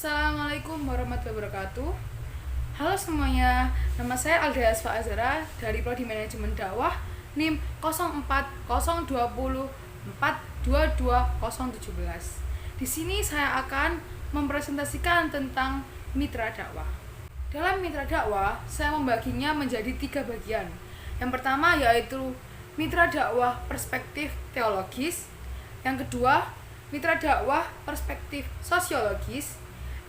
Assalamualaikum warahmatullahi wabarakatuh. Halo semuanya, nama saya Aldea Asfa Azara dari Prodi Manajemen Dakwah NIM 040204222017. Di sini saya akan mempresentasikan tentang mitra dakwah. Dalam mitra dakwah, saya membaginya menjadi 3 bagian. Yang pertama yaitu mitra dakwah perspektif teologis. Yang kedua, mitra dakwah perspektif sosiologis.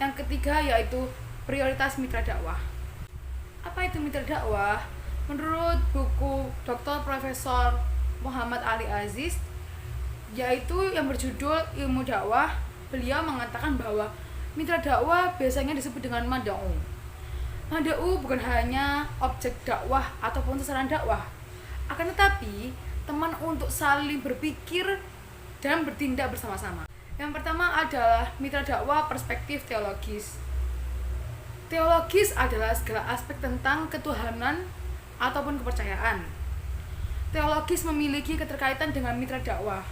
Yang ketiga yaitu prioritas mitra dakwah. Apa itu mitra dakwah? Menurut buku Dr. Profesor Muhammad Ali Aziz, yaitu yang berjudul Ilmu Dakwah, beliau mengatakan bahwa mitra dakwah biasanya disebut dengan mad'u. Mad'u bukan hanya objek dakwah ataupun sasaran dakwah, akan tetapi teman untuk saling berpikir dan bertindak bersama-sama. Yang pertama adalah mitra dakwah perspektif teologis. Teologis adalah segala aspek tentang ketuhanan ataupun kepercayaan. Teologis memiliki keterkaitan dengan mitra dakwah.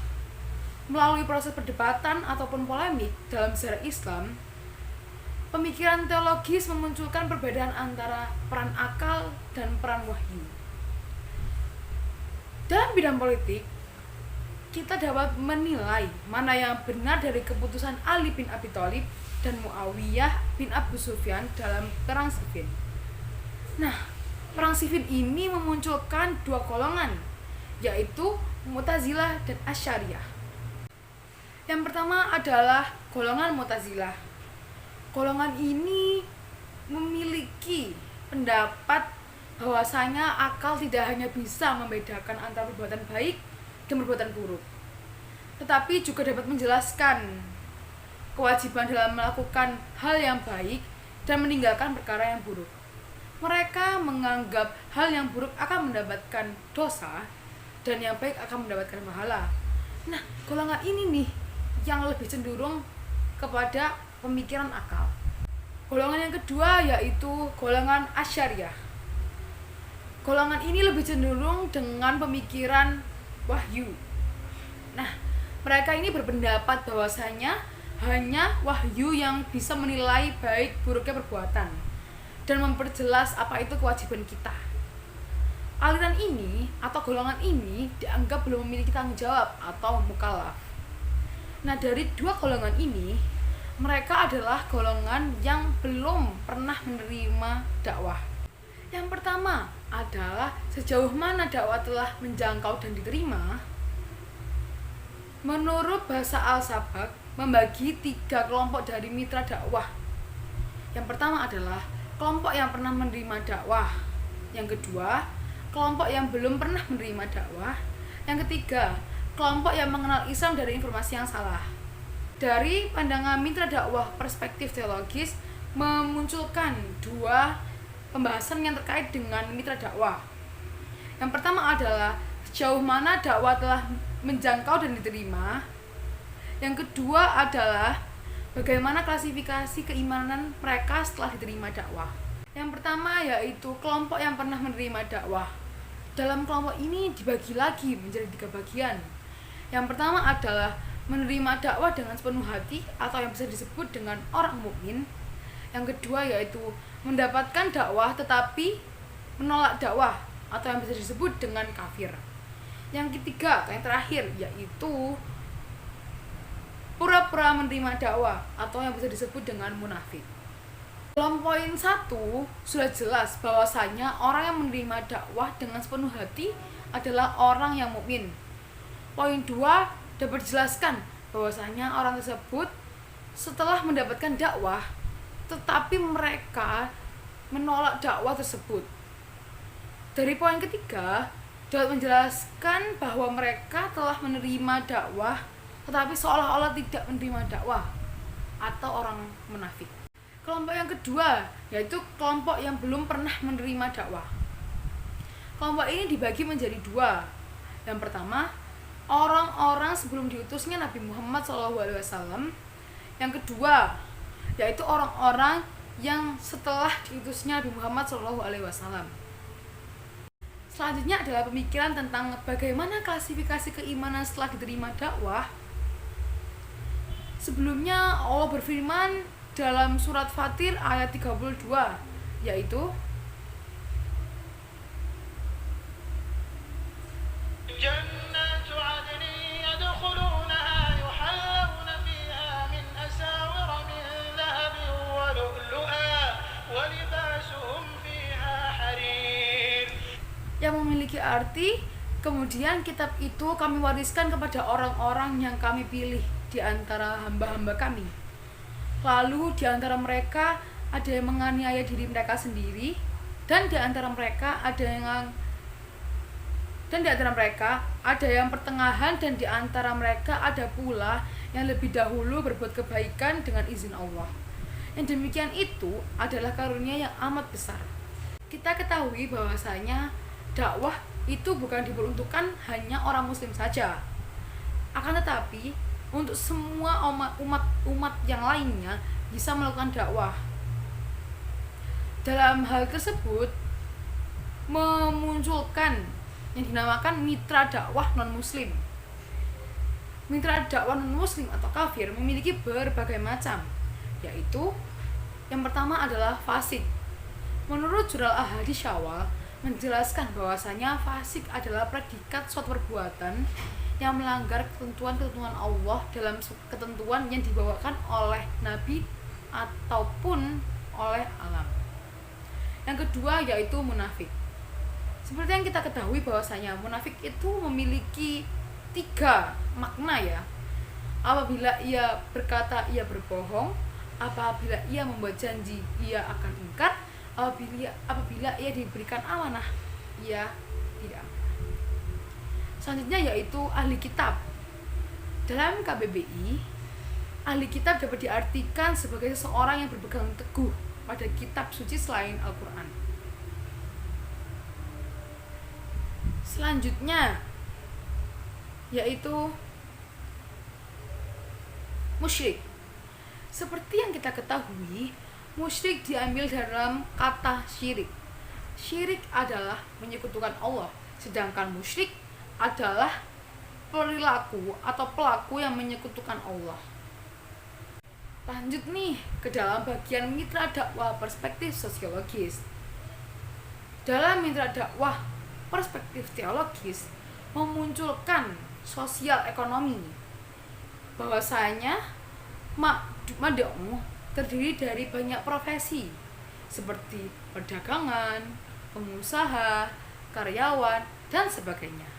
Melalui proses perdebatan ataupun polemik dalam sejarah Islam, pemikiran teologis memunculkan perbedaan antara peran akal dan peran wahyu. Dalam bidang politik, kita dapat menilai mana yang benar dari keputusan Ali bin Abi Thalib dan Muawiyah bin Abu Sufyan dalam Perang Siffin. Nah, Perang Siffin ini memunculkan 2 golongan, yaitu Mu'tazilah dan Asy'ariyah. Yang pertama adalah golongan Mu'tazilah. Golongan ini memiliki pendapat bahwasanya akal tidak hanya bisa membedakan antara perbuatan baik dan perbuatan buruk, tetapi juga dapat menjelaskan kewajiban dalam melakukan hal yang baik dan meninggalkan perkara yang buruk. Mereka menganggap hal yang buruk akan mendapatkan dosa dan yang baik akan mendapatkan pahala. Nah, golongan ini nih yang lebih cenderung kepada pemikiran akal. Golongan yang kedua yaitu golongan Asy'ariyah. Golongan ini lebih cenderung dengan pemikiran wahyu. Nah, mereka ini berpendapat bahwasanya hanya wahyu yang bisa menilai baik buruknya perbuatan dan memperjelas apa itu kewajiban kita. Aliran ini atau golongan ini dianggap belum memiliki tanggung jawab atau mukallaf. Nah, dari 2 golongan ini, mereka adalah golongan yang belum pernah menerima dakwah. Yang pertama adalah sejauh mana dakwah telah menjangkau dan diterima. Menurut bahasa Al-Sabak membagi 3 kelompok dari mitra dakwah. Yang pertama adalah kelompok yang pernah menerima dakwah. Yang kedua, kelompok yang belum pernah menerima dakwah. Yang ketiga, kelompok yang mengenal Islam dari informasi yang salah. Dari pandangan mitra dakwah perspektif teologis memunculkan 2 pembahasan yang terkait dengan mitra dakwah. Yang pertama adalah sejauh mana dakwah telah menjangkau dan diterima. Yang kedua adalah bagaimana klasifikasi keimanan mereka setelah diterima dakwah. Yang pertama yaitu kelompok yang pernah menerima dakwah. Dalam kelompok ini dibagi lagi menjadi 3 bagian. Yang pertama adalah menerima dakwah dengan sepenuh hati atau yang bisa disebut dengan orang mukmin. Yang kedua yaitu mendapatkan dakwah tetapi menolak dakwah atau yang bisa disebut dengan kafir. Yang ketiga atau yang terakhir yaitu pura-pura menerima dakwah atau yang bisa disebut dengan munafik. Dalam poin 1 sudah jelas bahwasanya orang yang menerima dakwah dengan sepenuh hati adalah orang yang mukmin. Poin 2 dapat dijelaskan bahwasanya orang tersebut setelah mendapatkan dakwah tetapi mereka menolak dakwah tersebut. Dari poin ketiga dapat menjelaskan bahwa mereka telah menerima dakwah tetapi seolah-olah tidak menerima dakwah atau orang munafik. Kelompok yang kedua yaitu kelompok yang belum pernah menerima dakwah. Kelompok ini dibagi menjadi 2. Yang pertama, orang-orang sebelum diutusnya Nabi Muhammad SAW. Yang kedua yaitu orang-orang yang setelah diutusnya Nabi Muhammad SAW. Selanjutnya adalah pemikiran tentang bagaimana klasifikasi keimanan setelah diterima dakwah. Sebelumnya Allah berfirman dalam surat Fatir ayat 32, yaitu جنات عدن يدخلونها يحلون فيها من أساور من ذهب ولؤلؤا ولباسهم فيها حرير. Yang memiliki arti, kemudian kitab itu kami wariskan kepada orang-orang yang kami pilih di antara hamba-hamba kami. Lalu di antara mereka ada yang menganiaya diri mereka sendiri, dan di antara mereka ada yang pertengahan, dan di antara mereka ada pula yang lebih dahulu berbuat kebaikan dengan izin Allah. Yang demikian itu adalah karunia yang amat besar. Kita ketahui bahwasanya dakwah itu bukan diperuntukkan hanya orang muslim saja, akan tetapi untuk semua umat yang lainnya bisa melakukan dakwah. Dalam hal tersebut memunculkan yang dinamakan mitra dakwah non-muslim. Mitra dakwah non-muslim atau kafir memiliki berbagai macam, yaitu yang pertama adalah fasik. Menurut Jurul Ahadits Syawal menjelaskan bahwasanya fasik adalah predikat suatu perbuatan yang melanggar ketentuan-ketentuan Allah dalam ketentuan yang dibawakan oleh Nabi ataupun oleh alam. Yang kedua yaitu munafik. Seperti yang kita ketahui bahwasanya munafik itu memiliki 3 makna ya. Apabila ia berkata ia berbohong, apabila ia membuat janji ia akan ingkar, apabila ia diberikan amanah ia tidak. Selanjutnya yaitu ahli kitab. Dalam KBBI, ahli kitab dapat diartikan sebagai seseorang yang berpegang teguh pada kitab suci selain Al-Quran. Selanjutnya yaitu musyrik. Seperti yang kita ketahui, musyrik diambil dalam kata syirik. Syirik adalah menyekutukan Allah, sedangkan musyrik adalah perilaku atau pelaku yang menyekutukan Allah. Lanjut nih ke dalam bagian mitra dakwah perspektif sosiologis. Dalam mitra dakwah perspektif teologis memunculkan sosial ekonomi, bahwasanya mad'u terdiri dari banyak profesi seperti perdagangan, pengusaha, karyawan, dan sebagainya.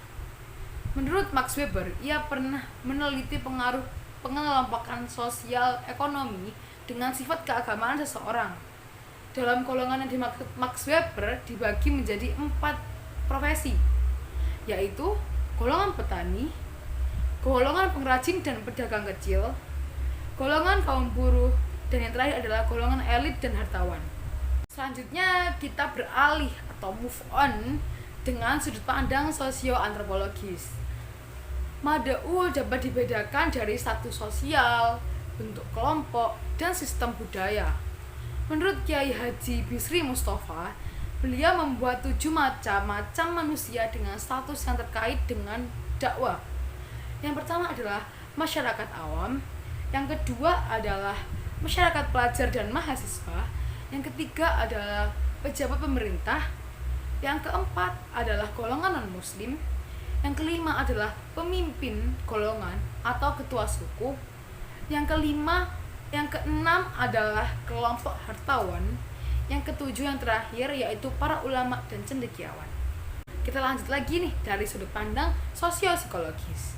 Menurut Max Weber, ia pernah meneliti pengaruh pengelompokan sosial ekonomi dengan sifat keagamaan seseorang. Dalam golongan yang dimaksud Max Weber dibagi menjadi 4 profesi, yaitu golongan petani, golongan pengrajin dan pedagang kecil, golongan kaum buruh, dan yang terakhir adalah golongan elit dan hartawan. Selanjutnya kita beralih atau move on dengan sudut pandang sosio-antropologis. Mad'u dapat dibedakan dari status sosial, bentuk kelompok, dan sistem budaya. Menurut Kiai Haji Bisri Mustafa, beliau membuat 7 macam manusia dengan status yang terkait dengan dakwah. Yang pertama adalah masyarakat awam, yang kedua adalah masyarakat pelajar dan mahasiswa, yang ketiga adalah pejabat pemerintah, yang keempat adalah golongan non-muslim, yang kelima adalah pemimpin golongan atau ketua suku, yang keenam adalah kelompok hartawan, yang ketujuh yang terakhir yaitu para ulama dan cendekiawan. Kita lanjut lagi nih dari sudut pandang sosio-psikologis.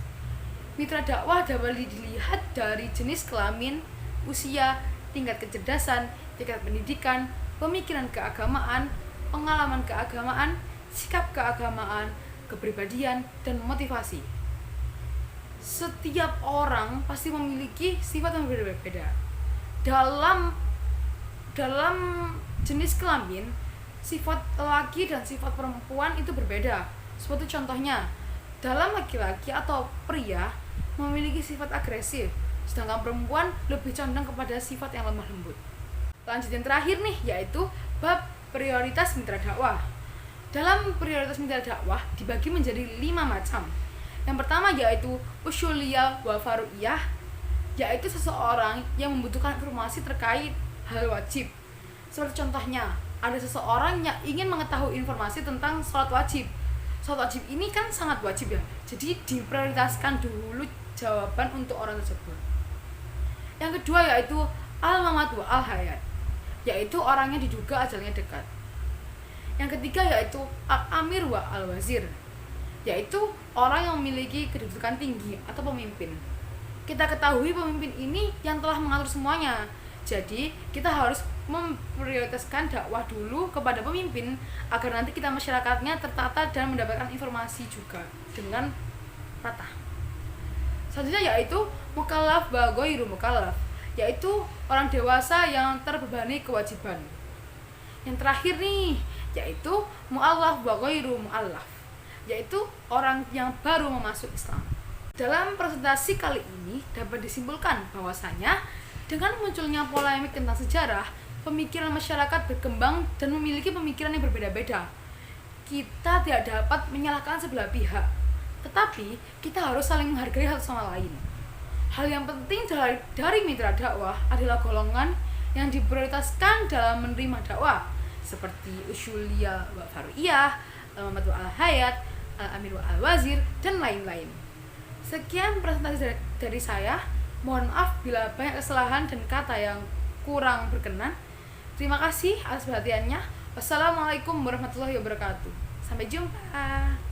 Mitra dakwah dapat dilihat dari jenis kelamin, usia, tingkat kecerdasan, tingkat pendidikan, pemikiran keagamaan, pengalaman keagamaan, sikap keagamaan, kepribadian, dan motivasi. Setiap orang pasti memiliki sifat yang berbeda-beda. Dalam jenis kelamin, sifat laki dan sifat perempuan itu berbeda. Seperti contohnya, dalam laki-laki atau pria memiliki sifat agresif, sedangkan perempuan lebih condong kepada sifat yang lemah lembut. Lanjut yang terakhir nih, yaitu bab prioritas mitra dakwah. Dalam prioritas mitra dakwah dibagi menjadi 5 macam. Yang pertama yaitu usuliyah wa faru'iyah, yaitu seseorang yang membutuhkan informasi terkait hal wajib. Seperti contohnya, ada seseorang yang ingin mengetahui informasi tentang sholat wajib. Sholat wajib ini kan sangat wajib ya, jadi diprioritaskan dulu jawaban untuk orang tersebut. Yang kedua yaitu al-mamat wa al-hayat, yaitu orang yang diduga ajalnya dekat. Yang ketiga yaitu al-amir wa al-wazir, yaitu orang yang memiliki kedudukan tinggi atau pemimpin. Kita ketahui pemimpin ini yang telah mengatur semuanya, jadi kita harus memprioritaskan dakwah dulu kepada pemimpin agar nanti kita masyarakatnya tertata dan mendapatkan informasi juga dengan rata. Selanjutnya yaitu mukallaf wa ghairu mukallaf, yaitu orang dewasa yang terbebani kewajiban. Yang terakhir nih yaitu mu'allaf wa ghairu mu'allaf, yaitu orang yang baru memasuk Islam. Dalam presentasi kali ini dapat disimpulkan bahwasanya dengan munculnya polemik tentang sejarah, pemikiran masyarakat berkembang dan memiliki pemikiran yang berbeda-beda. Kita tidak dapat menyalahkan sebelah pihak, tetapi kita harus saling menghargai satu sama lain. Hal yang penting dari mitra dakwah adalah golongan yang diprioritaskan dalam menerima dakwah, seperti usuliyah wa far'iyah, al-mamat wa al-hayat, al-amir wa al-wazir, dan lain-lain. Sekian presentasi dari saya. Mohon maaf bila banyak kesalahan dan kata yang kurang berkenan. Terima kasih atas perhatiannya. Wassalamualaikum warahmatullahi wabarakatuh. Sampai jumpa.